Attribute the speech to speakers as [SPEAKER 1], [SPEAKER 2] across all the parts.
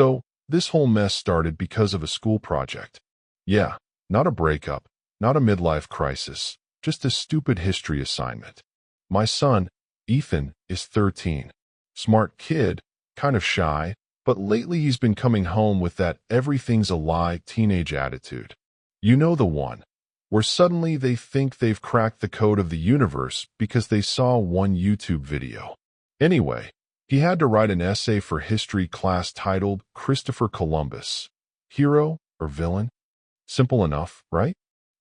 [SPEAKER 1] So, this whole mess started because of a school project. Yeah, not a breakup, not a midlife crisis, just a stupid history assignment. My son, Ethan, is 13. Smart kid, kind of shy, but lately he's been coming home with that everything's a lie teenage attitude. You know the one, where suddenly they think they've cracked the code of the universe because they saw one YouTube video. Anyway, he had to write an essay for history class titled Christopher Columbus. Hero or villain? Simple enough, right?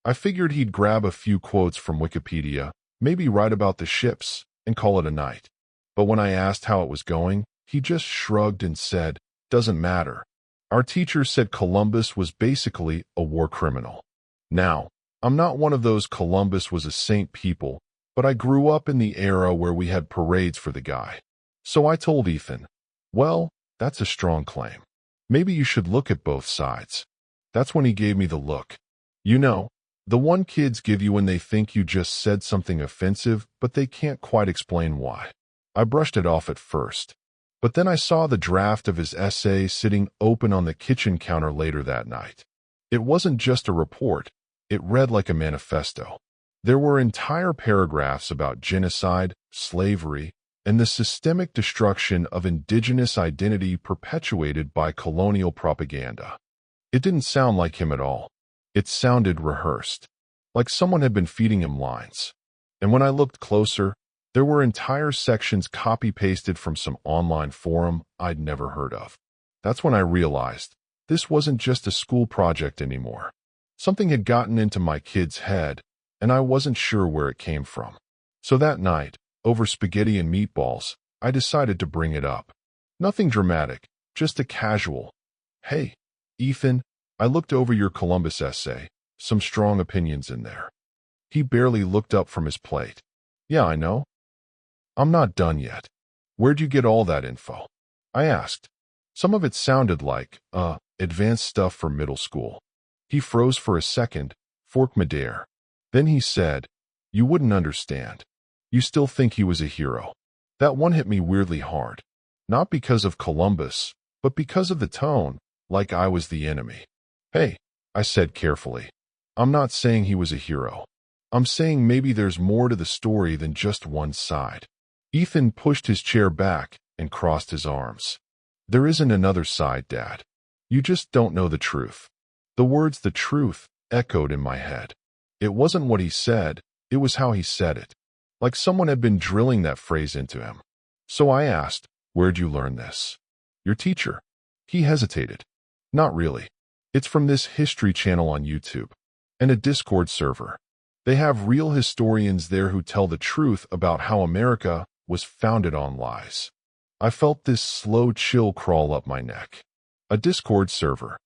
[SPEAKER 1] I figured he'd grab a few quotes from Wikipedia, maybe write about the ships, and call it a night. But when I asked how it was going, he just shrugged and said, "Doesn't matter. Our teacher said Columbus was basically a war criminal." Now, I'm not one of those Columbus was a saint people, but I grew up in the era where we had parades for the guy. So I told Ethan, "Well, that's a strong claim. Maybe you should look at both sides." That's when he gave me the look. You know, the one kids give you when they think you just said something offensive, but they can't quite explain why. I brushed it off at first. But then I saw the draft of his essay sitting open on the kitchen counter later that night. It wasn't just a report. It read like a manifesto. There were entire paragraphs about genocide, slavery, and the systemic destruction of indigenous identity perpetuated by colonial propaganda. It didn't sound like him at all. It sounded rehearsed, like someone had been feeding him lines. And when I looked closer, there were entire sections copy-pasted from some online forum I'd never heard of. That's when I realized this wasn't just a school project anymore. Something had gotten into my kid's head, and I wasn't sure where it came from. So that night, over spaghetti and meatballs, I decided to bring it up. Nothing dramatic, just a casual, "Hey, Ethan, I looked over your Columbus essay, some strong opinions in there." He barely looked up from his plate. "Yeah, I know. I'm not done yet. Where'd you get all that info?" I asked. Some of it sounded like, advanced stuff for middle school. He froze for a second, fork midair. Then he said, "You wouldn't understand. You still think he was a hero." That one hit me weirdly hard. Not because of Columbus, but because of the tone, like I was the enemy. "Hey," I said carefully, "I'm not saying he was a hero. I'm saying maybe there's more to the story than just one side." Ethan pushed his chair back and crossed his arms. "There isn't another side, Dad. You just don't know the truth." The words "the truth" echoed in my head. It wasn't what he said, it was how he said it. Like someone had been drilling that phrase into him. So I asked, "Where'd you learn this?" "Your teacher." He hesitated. "Not really. It's from this history channel on YouTube. And a Discord server. They have real historians there who tell the truth about how America was founded on lies." I felt this slow chill crawl up my neck. A Discord server.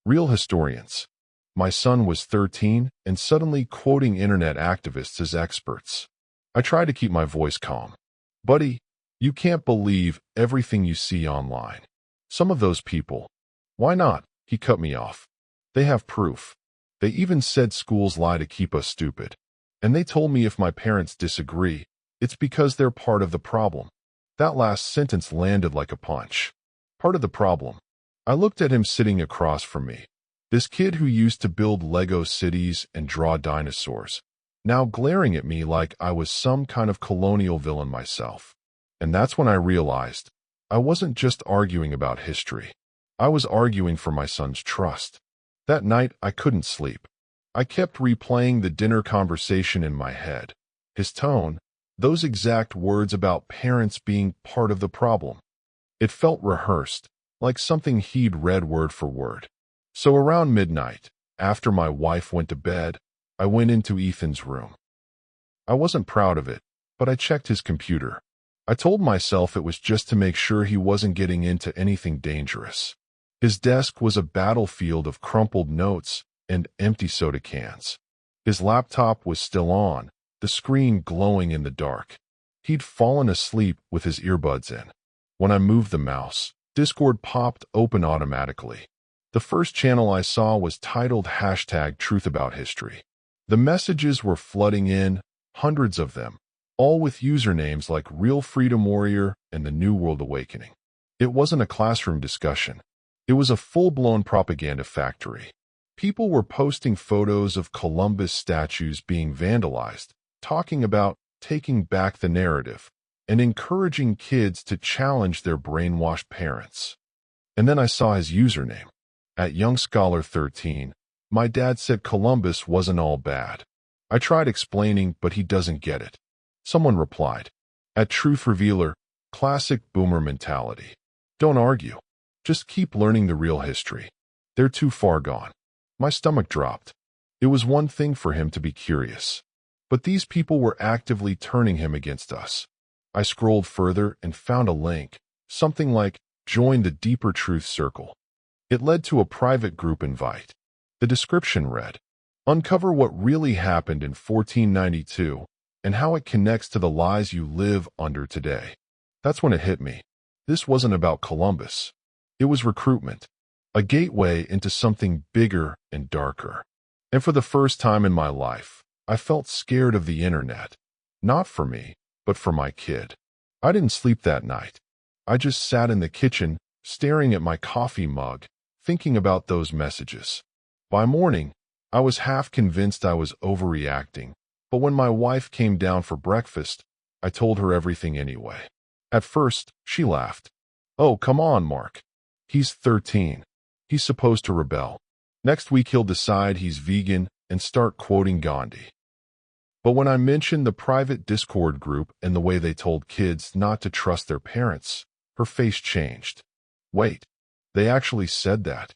[SPEAKER 1] Real historians. My son was 13 and suddenly quoting internet activists as experts. I tried to keep my voice calm. "Buddy, you can't believe everything you see online. Some of those people." "Why not?" He cut me off. "They have proof. They even said schools lie to keep us stupid. And they told me if my parents disagree, it's because they're part of the problem." That last sentence landed like a punch. Part of the problem. I looked at him sitting across from me. This kid who used to build Lego cities and draw dinosaurs, now glaring at me like I was some kind of colonial villain myself. And that's when I realized I wasn't just arguing about history. I was arguing for my son's trust. That night, I couldn't sleep. I kept replaying the dinner conversation in my head. His tone, those exact words about parents being part of the problem. It felt rehearsed, like something he'd read word for word. So around midnight, after my wife went to bed, I went into Ethan's room. I wasn't proud of it, but I checked his computer. I told myself it was just to make sure he wasn't getting into anything dangerous. His desk was a battlefield of crumpled notes and empty soda cans. His laptop was still on, the screen glowing in the dark. He'd fallen asleep with his earbuds in. When I moved the mouse, Discord popped open automatically. The first channel I saw was titled #TruthAboutHistory. The messages were flooding in, hundreds of them, all with usernames like Real Freedom Warrior and the New World Awakening. It wasn't a classroom discussion. It was a full-blown propaganda factory. People were posting photos of Columbus statues being vandalized, talking about taking back the narrative, and encouraging kids to challenge their brainwashed parents. And then I saw his username. At YoungScholar13, my dad said Columbus wasn't all bad. I tried explaining, but he doesn't get it. Someone replied, at Truth Revealer, classic boomer mentality. Don't argue. Just keep learning the real history. They're too far gone. My stomach dropped. It was one thing for him to be curious, but these people were actively turning him against us. I scrolled further and found a link, something like, join the Deeper Truth Circle. It led to a private group invite. The description read, uncover what really happened in 1492 and how it connects to the lies you live under today. That's when it hit me. This wasn't about Columbus. It was recruitment, a gateway into something bigger and darker. And for the first time in my life, I felt scared of the internet. Not for me, but for my kid. I didn't sleep that night. I just sat in the kitchen, staring at my coffee mug, thinking about those messages. By morning, I was half convinced I was overreacting, but when my wife came down for breakfast, I told her everything anyway. At first, she laughed. Oh, come on, Mark. He's 13. He's supposed to rebel. Next week he'll decide he's vegan and start quoting Gandhi. But when I mentioned the private Discord group and the way they told kids not to trust their parents, her face changed. Wait, they actually said that?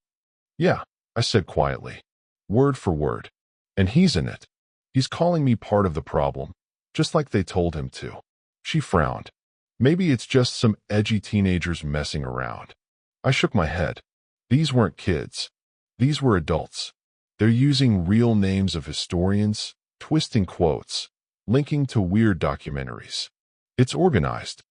[SPEAKER 1] Yeah, I said quietly, word for word. And he's in it. He's calling me part of the problem, just like they told him to. She frowned. Maybe it's just some edgy teenagers messing around. I shook my head. These weren't kids. These were adults. They're using real names of historians, twisting quotes, linking to weird documentaries. It's organized.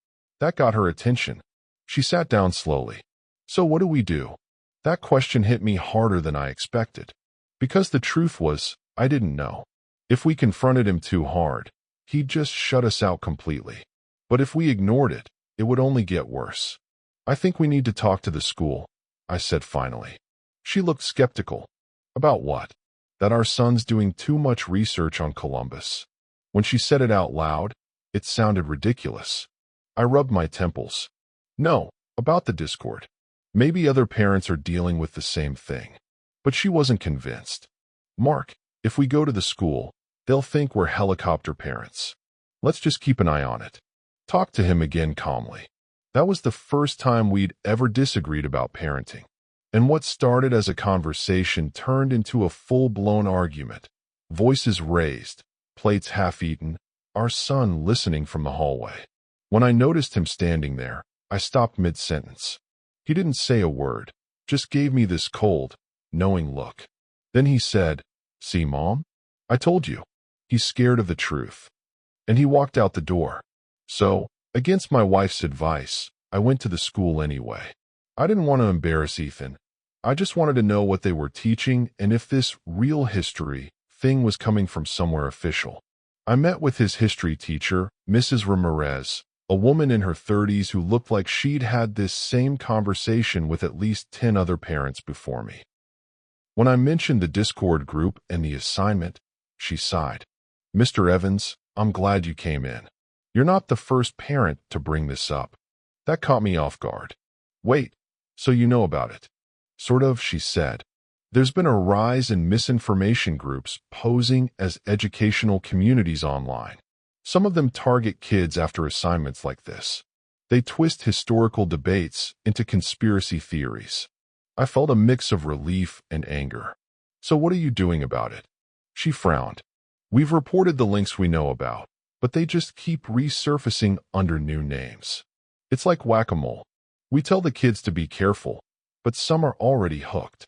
[SPEAKER 1] That got her attention. She sat down slowly. So what do we do? That question hit me harder than I expected. Because the truth was, I didn't know. If we confronted him too hard, he'd just shut us out completely. But if we ignored it, it would only get worse. I think we need to talk to the school, I said finally. She looked skeptical. About what? That our son's doing too much research on Columbus. When she said it out loud, it sounded ridiculous. I rubbed my temples. No, about the Discord. Maybe other parents are dealing with the same thing. But she wasn't convinced. Mark, if we go to the school, they'll think we're helicopter parents. Let's just keep an eye on it. Talk to him again calmly. That was the first time we'd ever disagreed about parenting. And what started as a conversation turned into a full-blown argument. Voices raised, plates half-eaten, our son listening from the hallway. When I noticed him standing there, I stopped mid-sentence. He didn't say a word, just gave me this cold, knowing look. Then he said, "See, Mom? I told you. He's scared of the truth." And he walked out the door. So, against my wife's advice, I went to the school anyway. I didn't want to embarrass Ethan. I just wanted to know what they were teaching and if this real history thing was coming from somewhere official. I met with his history teacher, Mrs. Ramirez, a woman in her 30s who looked like she'd had this same conversation with at least 10 other parents before me. When I mentioned the Discord group and the assignment, she sighed. "Mr. Evans, I'm glad you came in. You're not the first parent to bring this up." That caught me off guard. "Wait, so you know about it?" "Sort of," she said. "There's been a rise in misinformation groups posing as educational communities online. Some of them target kids after assignments like this. They twist historical debates into conspiracy theories." I felt a mix of relief and anger. "So what are you doing about it?" She frowned. "We've reported the links we know about, but they just keep resurfacing under new names. It's like whack-a-mole. We tell the kids to be careful, but some are already hooked."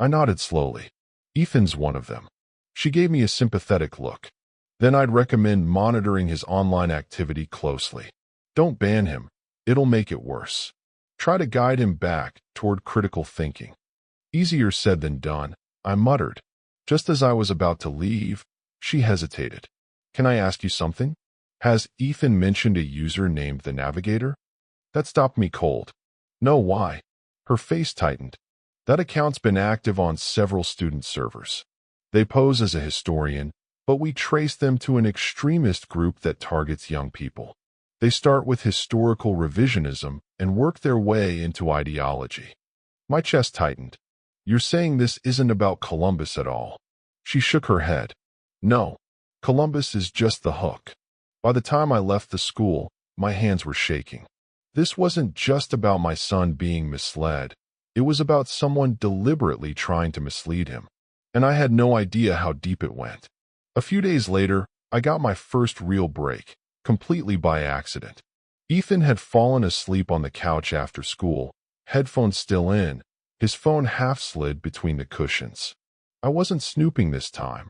[SPEAKER 1] I nodded slowly. "Ethan's one of them." She gave me a sympathetic look. "Then I'd recommend monitoring his online activity closely. Don't ban him. It'll make it worse. Try to guide him back toward critical thinking." Easier said than done, I muttered. Just as I was about to leave, she hesitated. "Can I ask you something? Has Ethan mentioned a user named The Navigator?" That stopped me cold. "No, why?" Her face tightened. That account's been active on several student servers. They pose as a historian, but we trace them to an extremist group that targets young people. They start with historical revisionism and work their way into ideology. My chest tightened. You're saying this isn't about Columbus at all? She shook her head. No, Columbus is just the hook. By the time I left the school, my hands were shaking. This wasn't just about my son being misled. It was about someone deliberately trying to mislead him. And I had no idea how deep it went. A few days later, I got my first real break, completely by accident. Ethan had fallen asleep on the couch after school, headphones still in, his phone half slid between the cushions. I wasn't snooping this time,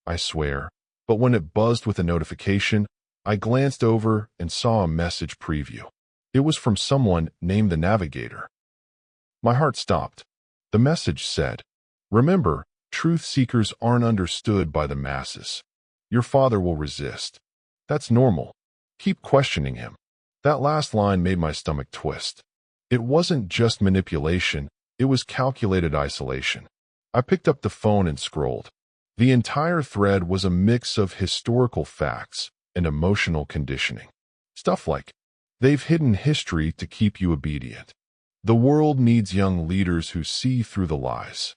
[SPEAKER 1] I swear, but when it buzzed with a notification, I glanced over and saw a message preview. It was from someone named the Navigator. My heart stopped. The message said, "Remember, truth seekers aren't understood by the masses. Your father will resist. That's normal. Keep questioning him." That last line made my stomach twist. It wasn't just manipulation, it was calculated isolation. I picked up the phone and scrolled. The entire thread was a mix of historical facts and emotional conditioning. Stuff like, "They've hidden history to keep you obedient. The world needs young leaders who see through the lies.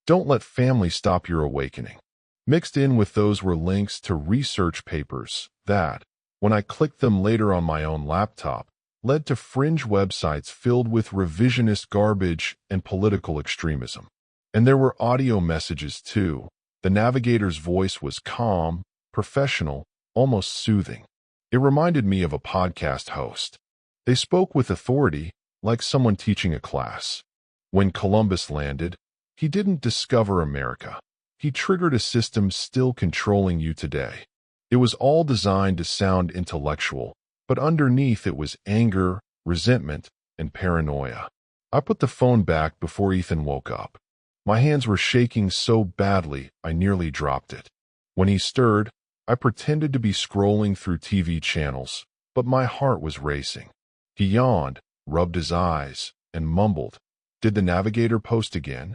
[SPEAKER 1] Don't let family stop your awakening." Mixed in with those were links to research papers that, when I clicked them later on my own laptop, led to fringe websites filled with revisionist garbage and political extremism. And there were audio messages too. The Navigator's voice was calm, professional, almost soothing. It reminded me of a podcast host. They spoke with authority, like someone teaching a class. When Columbus landed, he didn't discover America. He triggered a system still controlling you today. It was all designed to sound intellectual, but underneath it was anger, resentment, and paranoia. I put the phone back before Ethan woke up. My hands were shaking so badly I nearly dropped it. When he stirred, I pretended to be scrolling through TV channels, but my heart was racing. He yawned, rubbed his eyes, and mumbled, "Did the Navigator post again?"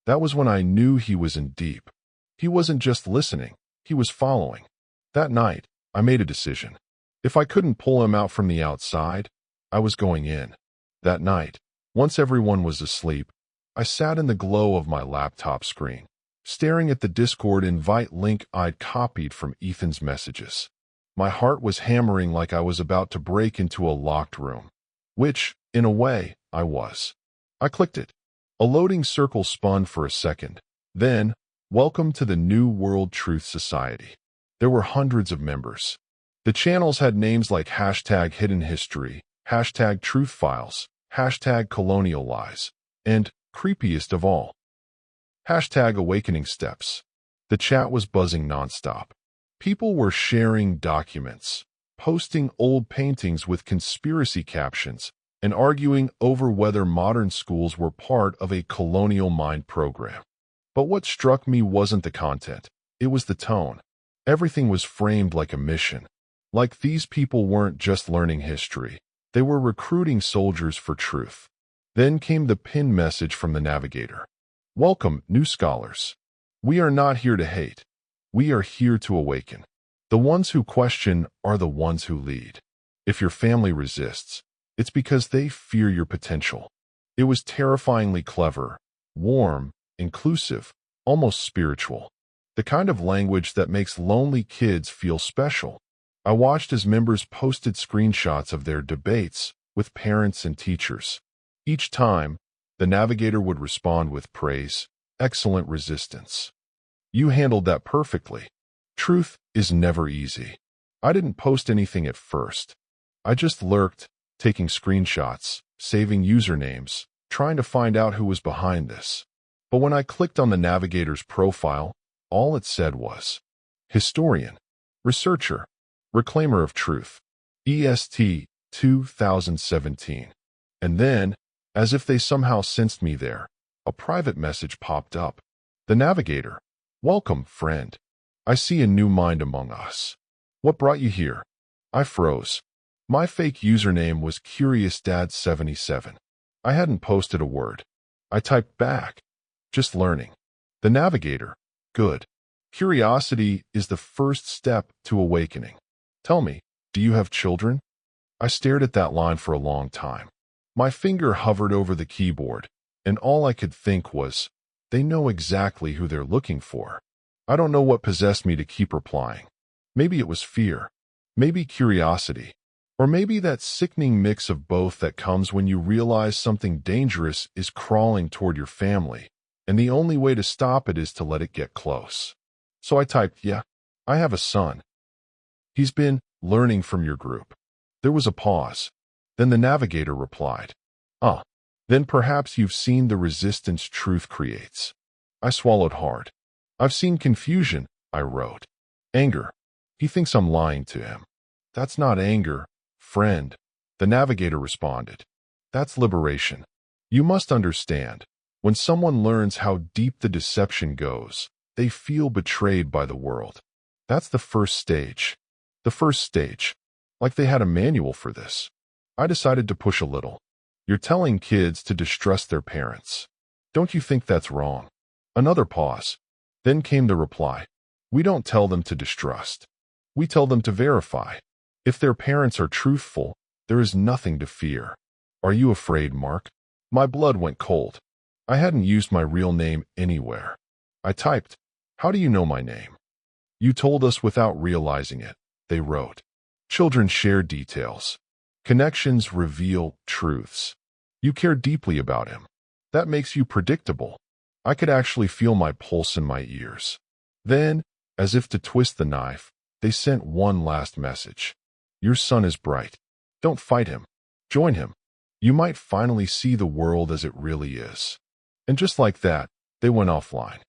[SPEAKER 1] That was when I knew he was in deep. He wasn't just listening, he was following. That night, I made a decision. If I couldn't pull him out from the outside, I was going in. That night, once everyone was asleep, I sat in the glow of my laptop screen, staring at the Discord invite link I'd copied from Ethan's messages. My heart was hammering like I was about to break into a locked room. Which, in a way, I was. I clicked it. A loading circle spun for a second. Then, "Welcome to the New World Truth Society." There were hundreds of members. The channels had names like #HiddenHistory, #TruthFiles, #ColonialLies, and, creepiest of all, #AwakeningSteps. The chat was buzzing nonstop. People were sharing documents, posting old paintings with conspiracy captions, and arguing over whether modern schools were part of a colonial mind program. But what struck me wasn't the content, it was the tone. Everything was framed like a mission. Like these people weren't just learning history, they were recruiting soldiers for truth. Then came the pinned message from the Navigator. "Welcome, new scholars. We are not here to hate. We are here to awaken. The ones who question are the ones who lead. If your family resists, it's because they fear your potential." It was terrifyingly clever, warm, inclusive, almost spiritual. The kind of language that makes lonely kids feel special. I watched as members posted screenshots of their debates with parents and teachers. Each time, the Navigator would respond with praise, "Excellent resistance. You handled that perfectly." Truth is never easy. I didn't post anything at first. I just lurked, taking screenshots, saving usernames, trying to find out who was behind this. But when I clicked on the Navigator's profile, all it said was, "Historian, Researcher, Reclaimer of Truth, EST 2017. And then, as if they somehow sensed me there, a private message popped up. "The Navigator. Welcome, friend. I see a new mind among us. What brought you here?" I froze. My fake username was CuriousDad77. I hadn't posted a word. I typed back. Just learning. The navigator. Good. Curiosity is the first step to awakening. Tell me, do you have children? I stared at that line for a long time. My finger hovered over the keyboard, and all I could think was, they know exactly who they're looking for. I don't know what possessed me to keep replying. Maybe it was fear. Maybe curiosity. Or maybe that sickening mix of both that comes when you realize something dangerous is crawling toward your family, and the only way to stop it is to let it get close. So I typed, yeah, I have a son. He's been learning from your group. There was a pause. Then the navigator replied, then perhaps you've seen the resistance truth creates. I swallowed hard. I've seen confusion, I wrote. Anger. He thinks I'm lying to him. That's not anger, friend. The navigator responded. That's liberation. You must understand, when someone learns how deep the deception goes, they feel betrayed by the world. That's the first stage. The first stage. Like they had a manual for this. I decided to push a little. You're telling kids to distrust their parents. Don't you think that's wrong? Another pause. Then came the reply. We don't tell them to distrust. We tell them to verify. If their parents are truthful, there is nothing to fear. Are you afraid, Mark? My blood went cold. I hadn't used my real name anywhere. I typed, how do you know my name? You told us without realizing it, they wrote. Children share details. Connections reveal truths. You care deeply about him. That makes you predictable. I could actually feel my pulse in my ears. Then, as if to twist the knife, they sent one last message. Your son is bright. Don't fight him. Join him. You might finally see the world as it really is. And just like that, they went offline.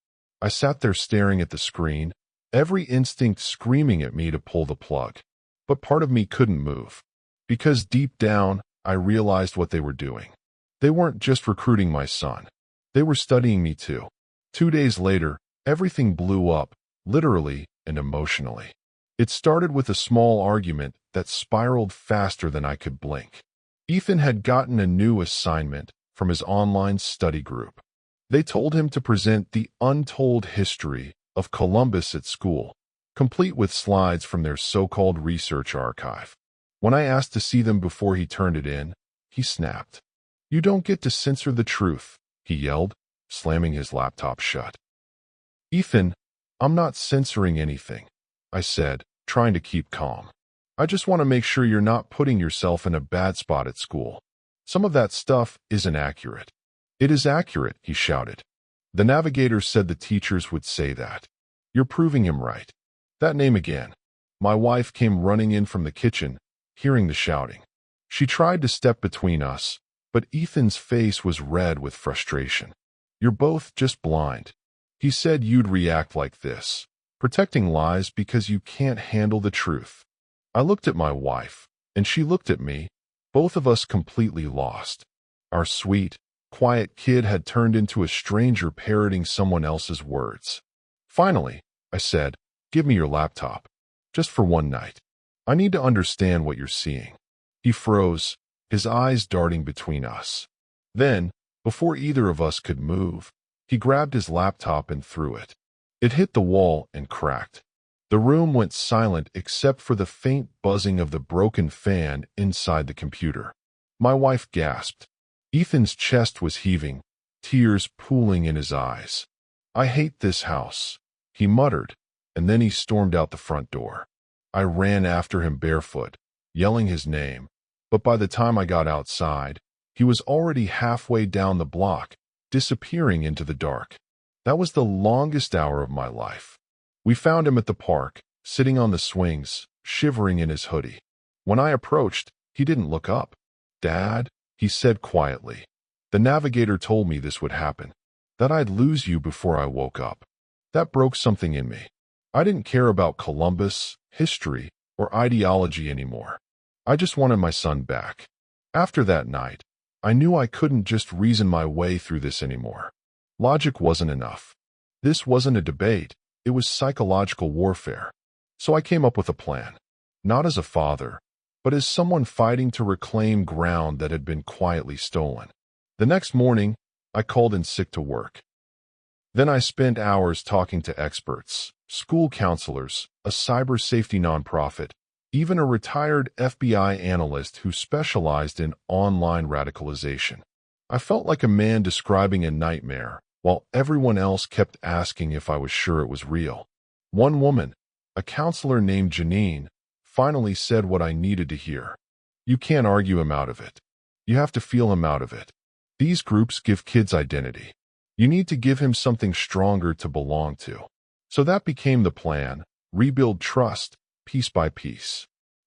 [SPEAKER 1] I sat there staring at the screen, every instinct screaming at me to pull the plug. But part of me couldn't move. Because deep down, I realized what they were doing. They weren't just recruiting my son. They were studying me too. 2 days later, everything blew up, literally and emotionally. It started with a small argument that spiraled faster than I could blink. Ethan had gotten a new assignment from his online study group. They told him to present the untold history of Columbus at school, complete with slides from their so-called research archive. When I asked to see them before he turned it in, he snapped. You don't get to censor the truth, he yelled, slamming his laptop shut. Ethan, I'm not censoring anything, I said, trying to keep calm. I just want to make sure you're not putting yourself in a bad spot at school. Some of that stuff isn't accurate. It is accurate, he shouted. The navigator said the teachers would say that. You're proving him right. That name again. My wife came running in from the kitchen, hearing the shouting. She tried to step between us, but Ethan's face was red with frustration. You're both just blind. He said you'd react like this, protecting lies because you can't handle the truth. I looked at my wife, and she looked at me, both of us completely lost. Our sweet, quiet kid had turned into a stranger parroting someone else's words. Finally, I said, give me your laptop. Just for one night. I need to understand what you're seeing. He froze, his eyes darting between us. Then, before either of us could move, he grabbed his laptop and threw it. It hit the wall and cracked. The room went silent except for the faint buzzing of the broken fan inside the computer. My wife gasped. Ethan's chest was heaving, tears pooling in his eyes. I hate this house, he muttered, and then he stormed out the front door. I ran after him barefoot, yelling his name, but by the time I got outside, he was already halfway down the block, disappearing into the dark. That was the longest hour of my life. We found him at the park, sitting on the swings, shivering in his hoodie. When I approached, he didn't look up. Dad, he said quietly. The navigator told me this would happen, that I'd lose you before I woke up. That broke something in me. I didn't care about Columbus, history, or ideology anymore. I just wanted my son back. After that night, I knew I couldn't just reason my way through this anymore. Logic wasn't enough. This wasn't a debate, it was psychological warfare. So I came up with a plan. Not as a father, but as someone fighting to reclaim ground that had been quietly stolen. The next morning, I called in sick to work. Then I spent hours talking to experts, school counselors, a cyber safety nonprofit, even a retired FBI analyst who specialized in online radicalization. I felt like a man describing a nightmare, while everyone else kept asking if I was sure it was real. One woman, a counselor named Janine, finally said what I needed to hear. You can't argue him out of it. You have to feel him out of it. These groups give kids identity. You need to give him something stronger to belong to. So that became the plan: rebuild trust, piece by piece.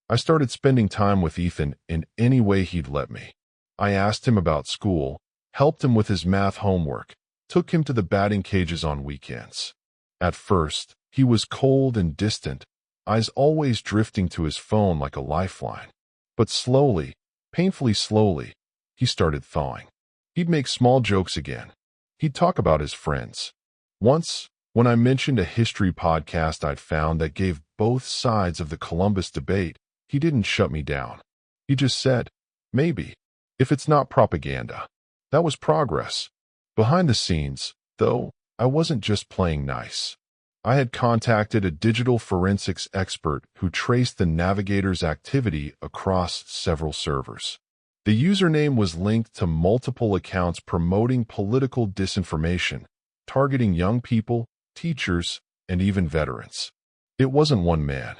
[SPEAKER 1] I started spending time with Ethan in any way he'd let me. I asked him about school, helped him with his math homework, took him to the batting cages on weekends. At first, he was cold and distant, eyes always drifting to his phone like a lifeline. But slowly, painfully slowly, he started thawing. He'd make small jokes again. He'd talk about his friends. Once, when I mentioned a history podcast I'd found that gave both sides of the Columbus debate, he didn't shut me down. He just said, maybe, if it's not propaganda. That was progress. Behind the scenes, though, I wasn't just playing nice. I had contacted a digital forensics expert who traced the navigator's activity across several servers. The username was linked to multiple accounts promoting political disinformation, targeting young people, teachers, and even veterans. It wasn't one man.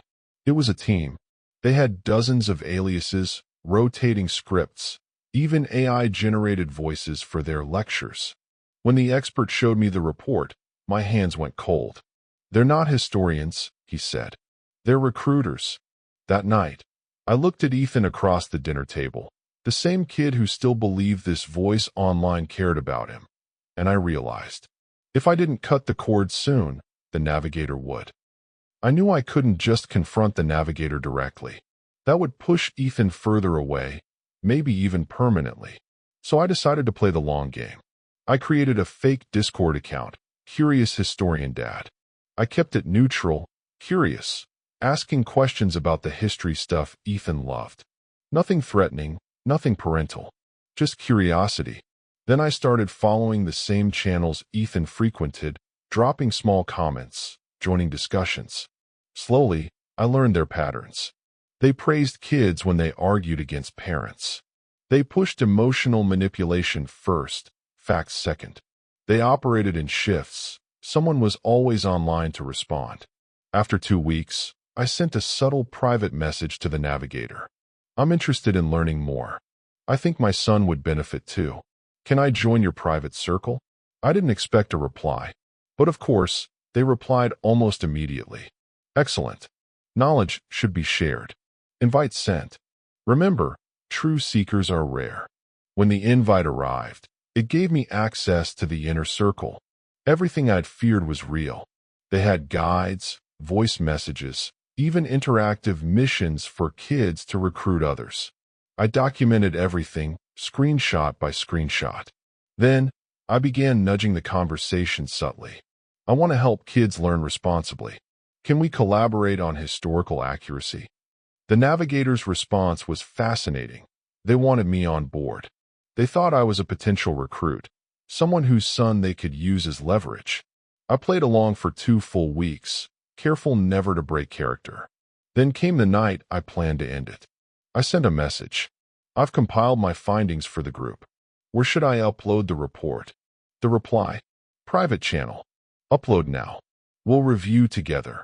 [SPEAKER 1] It was a team. They had dozens of aliases, rotating scripts, even AI-generated voices for their lectures. When the expert showed me the report, my hands went cold. They're not historians, he said. They're recruiters. That night, I looked at Ethan across the dinner table, the same kid who still believed this voice online cared about him. And I realized, if I didn't cut the cord soon, the navigator would. I knew I couldn't just confront the navigator directly. That would push Ethan further away, maybe even permanently. So I decided to play the long game. I created a fake Discord account, Curious Historian Dad. I kept it neutral, curious, asking questions about the history stuff Ethan loved. Nothing threatening, nothing parental, just curiosity. Then I started following the same channels Ethan frequented, dropping small comments, joining discussions. Slowly, I learned their patterns. They praised kids when they argued against parents. They pushed emotional manipulation first, facts second. They operated in shifts. Someone was always online to respond. After 2 weeks, I sent a subtle private message to the navigator. I'm interested in learning more. I think my son would benefit too. Can I join your private circle? I didn't expect a reply. But of course, they replied almost immediately. Excellent. Knowledge should be shared. Invite sent. Remember, true seekers are rare. When the invite arrived, it gave me access to the inner circle. Everything I'd feared was real. They had guides, voice messages, even interactive missions for kids to recruit others. I documented everything, screenshot by screenshot. Then, I began nudging the conversation subtly. I want to help kids learn responsibly. Can we collaborate on historical accuracy? The navigator's response was fascinating. They wanted me on board. They thought I was a potential recruit, someone whose son they could use as leverage. I played along for 2 full weeks, careful never to break character. Then came the night I planned to end it. I sent a message. I've compiled my findings for the group. Where should I upload the report? The reply: private channel. Upload now. We'll review together.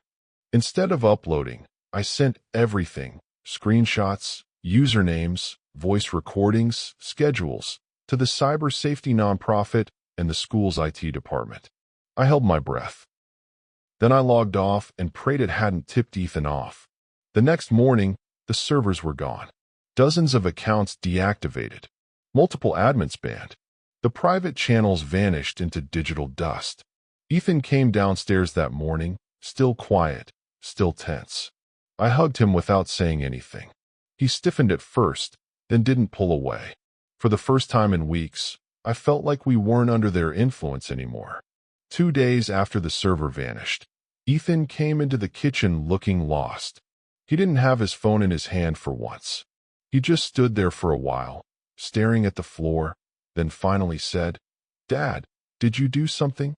[SPEAKER 1] Instead of uploading, I sent everything, screenshots, usernames, voice recordings, schedules, to the cyber safety nonprofit and the school's IT department. I held my breath. Then I logged off and prayed it hadn't tipped Ethan off. The next morning, the servers were gone. Dozens of accounts deactivated. Multiple admins banned. The private channels vanished into digital dust. Ethan came downstairs that morning, still quiet, still tense. I hugged him without saying anything. He stiffened at first, then didn't pull away. For the first time in weeks, I felt like we weren't under their influence anymore. 2 days after the server vanished, Ethan came into the kitchen looking lost. He didn't have his phone in his hand for once. He just stood there for a while, staring at the floor, then finally said, Dad, did you do something?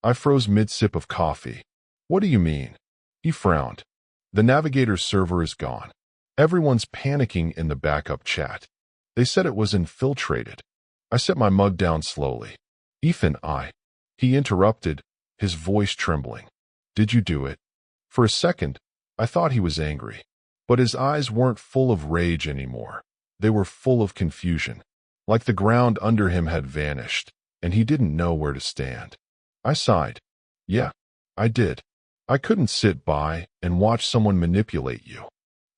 [SPEAKER 1] I froze mid-sip of coffee. What do you mean? He frowned. The navigator's server is gone. Everyone's panicking in the backup chat. They said it was infiltrated. I set my mug down slowly. Ethan, He interrupted, his voice trembling. Did you do it? For a second, I thought he was angry. But his eyes weren't full of rage anymore. They were full of confusion. Like the ground under him had vanished, and he didn't know where to stand. I sighed. Yeah, I did. I couldn't sit by and watch someone manipulate you.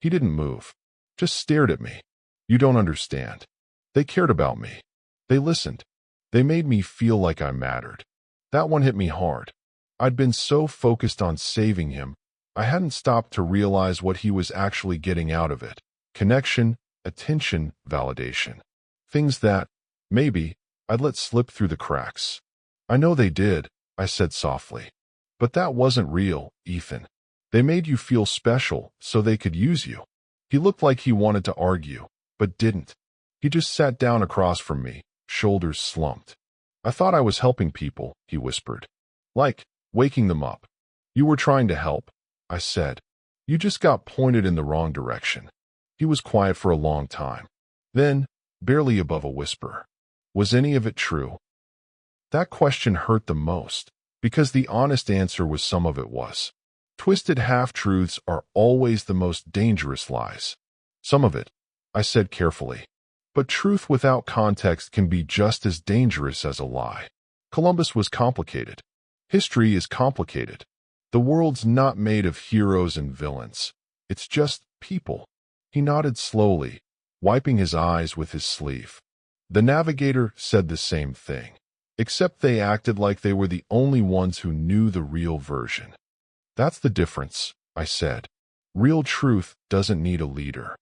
[SPEAKER 1] He didn't move, just stared at me. You don't understand. They cared about me. They listened. They made me feel like I mattered. That one hit me hard. I'd been so focused on saving him, I hadn't stopped to realize what he was actually getting out of it. Connection, attention, validation. Things that, maybe, I'd let slip through the cracks. I know they did, I said softly. But that wasn't real, Ethan. They made you feel special so they could use you. He looked like he wanted to argue, but didn't. He just sat down across from me, shoulders slumped. I thought I was helping people, he whispered. Like, waking them up. You were trying to help, I said. You just got pointed in the wrong direction. He was quiet for a long time. Then, barely above a whisper. Was any of it true? That question hurt the most, because the honest answer was some of it was. Twisted half-truths are always the most dangerous lies. Some of it, I said carefully. But truth without context can be just as dangerous as a lie. Columbus was complicated. History is complicated. The world's not made of heroes and villains. It's just people. He nodded slowly, wiping his eyes with his sleeve. The navigator said the same thing, except they acted like they were the only ones who knew the real version. That's the difference, I said. Real truth doesn't need a leader.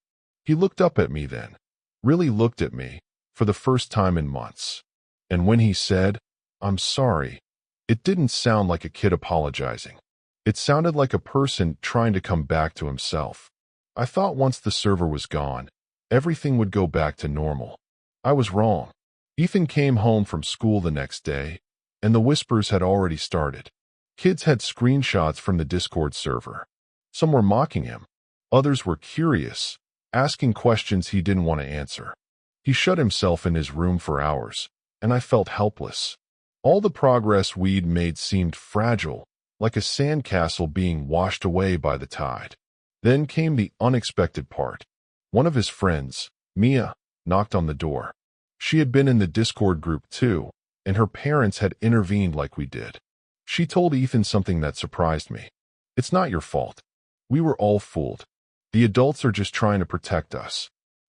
[SPEAKER 1] He looked up at me then, really looked at me, for the first time in months. And when he said, I'm sorry, it didn't sound like a kid apologizing. It sounded like a person trying to come back to himself. I thought once the server was gone, everything would go back to normal. I was wrong. Ethan came home from school the next day, and the whispers had already started. Kids had screenshots from the Discord server. Some were mocking him. Others were curious, asking questions he didn't want to answer. He shut himself in his room for hours, and I felt helpless. All the progress we'd made seemed fragile, like a sandcastle being washed away by the tide. Then came the unexpected part. One of his friends, Mia, knocked on the door. She had been in the Discord group too, and her parents had intervened like we did. She told Ethan something that surprised me. It's not your fault. We were all fooled. The adults are just trying to protect us.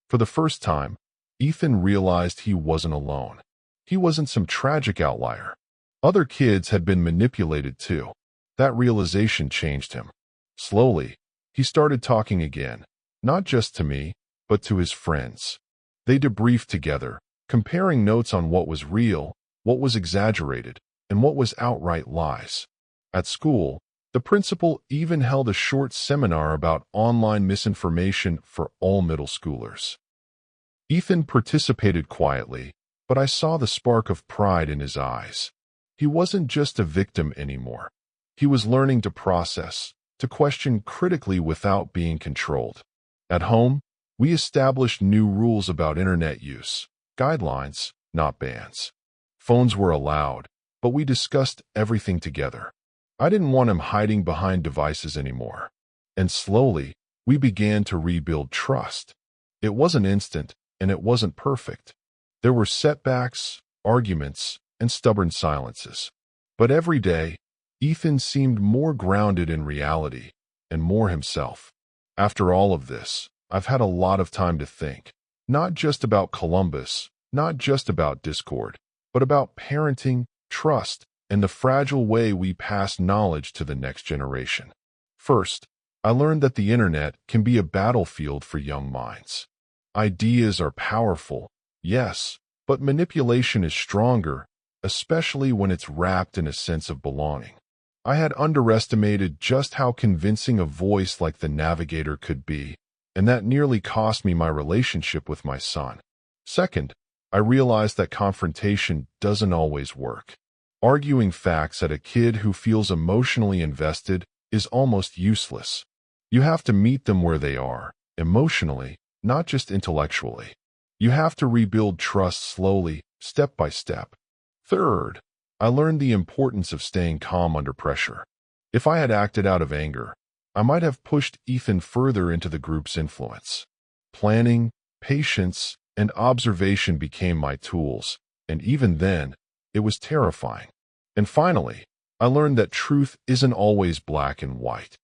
[SPEAKER 1] For the first time, Ethan realized he wasn't alone. He wasn't some tragic outlier. Other kids had been manipulated too. That realization changed him. Slowly, he started talking again, not just to me, but to his friends. They debriefed together, comparing notes on what was real, what was exaggerated, and what was outright lies. At school, the principal even held a short seminar about online misinformation for all middle schoolers. Ethan participated quietly, but I saw the spark of pride in his eyes. He wasn't just a victim anymore. He was learning to process, to question critically without being controlled. At home, we established new rules about internet use, guidelines, not bans. Phones were allowed, but we discussed everything together. I didn't want him hiding behind devices anymore. And slowly, we began to rebuild trust. It wasn't instant, and it wasn't perfect. There were setbacks, arguments, and stubborn silences. But every day, Ethan seemed more grounded in reality and more himself. After all of this, I've had a lot of time to think, not just about Columbus, not just about Discord, but about parenting, trust, and the fragile way we pass knowledge to the next generation. First, I learned that the internet can be a battlefield for young minds. Ideas are powerful, yes, but manipulation is stronger, especially when it's wrapped in a sense of belonging. I had underestimated just how convincing a voice like the Navigator could be, and that nearly cost me my relationship with my son. Second, I realized that confrontation doesn't always work. Arguing facts at a kid who feels emotionally invested is almost useless. You have to meet them where they are, emotionally, not just intellectually. You have to rebuild trust slowly, step by step. Third, I learned the importance of staying calm under pressure. If I had acted out of anger, I might have pushed Ethan further into the group's influence. Planning, patience, and observation became my tools, and even then, it was terrifying. And finally, I learned that truth isn't always black and white.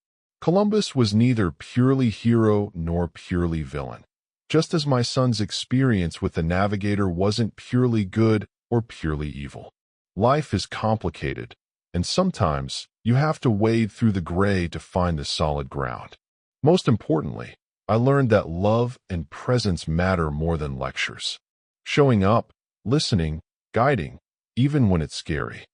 [SPEAKER 1] Columbus was neither purely hero nor purely villain, just as my son's experience with the navigator wasn't purely good or purely evil. Life is complicated, and sometimes you have to wade through the gray to find the solid ground. Most importantly, I learned that love and presence matter more than lectures. Showing up, listening, guiding, even when it's scary.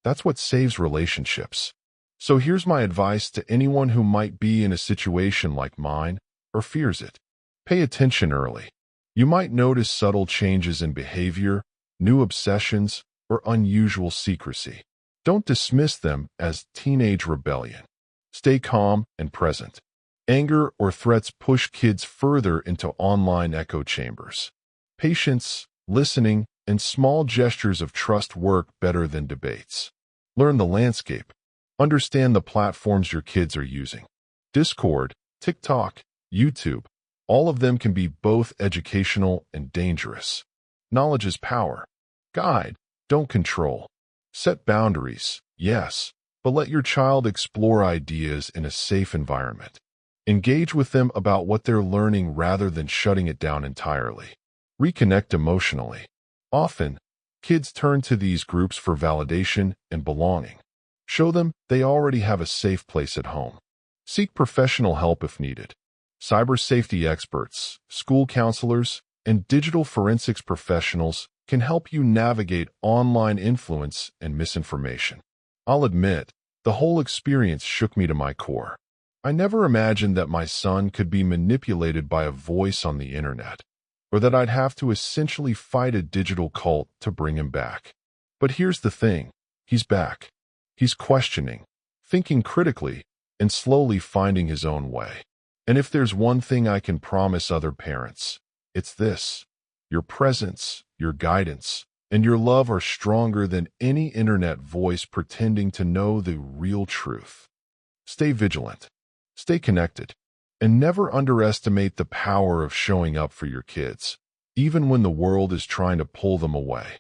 [SPEAKER 1] That's what saves relationships. So here's my advice to anyone who might be in a situation like mine or fears it. Pay attention early. You might notice subtle changes in behavior, new obsessions, or unusual secrecy. Don't dismiss them as teenage rebellion. Stay calm and present. Anger or threats push kids further into online echo chambers. Patience, listening, and small gestures of trust work better than debates. Learn the landscape. Understand the platforms your kids are using. Discord, TikTok, YouTube, all of them can be both educational and dangerous. Knowledge is power. Guide, don't control. Set boundaries, yes, but let your child explore ideas in a safe environment. Engage with them about what they're learning rather than shutting it down entirely. Reconnect emotionally. Often, kids turn to these groups for validation and belonging. Show them they already have a safe place at home. Seek professional help if needed. Cyber safety experts, school counselors, and digital forensics professionals can help you navigate online influence and misinformation. I'll admit, the whole experience shook me to my core. I never imagined that my son could be manipulated by a voice on the internet, or that I'd have to essentially fight a digital cult to bring him back. But here's the thing, he's back. He's questioning, thinking critically, and slowly finding his own way. And if there's one thing I can promise other parents, it's this. Your presence, your guidance, and your love are stronger than any internet voice pretending to know the real truth. Stay vigilant. Stay connected, and never underestimate the power of showing up for your kids, even when the world is trying to pull them away.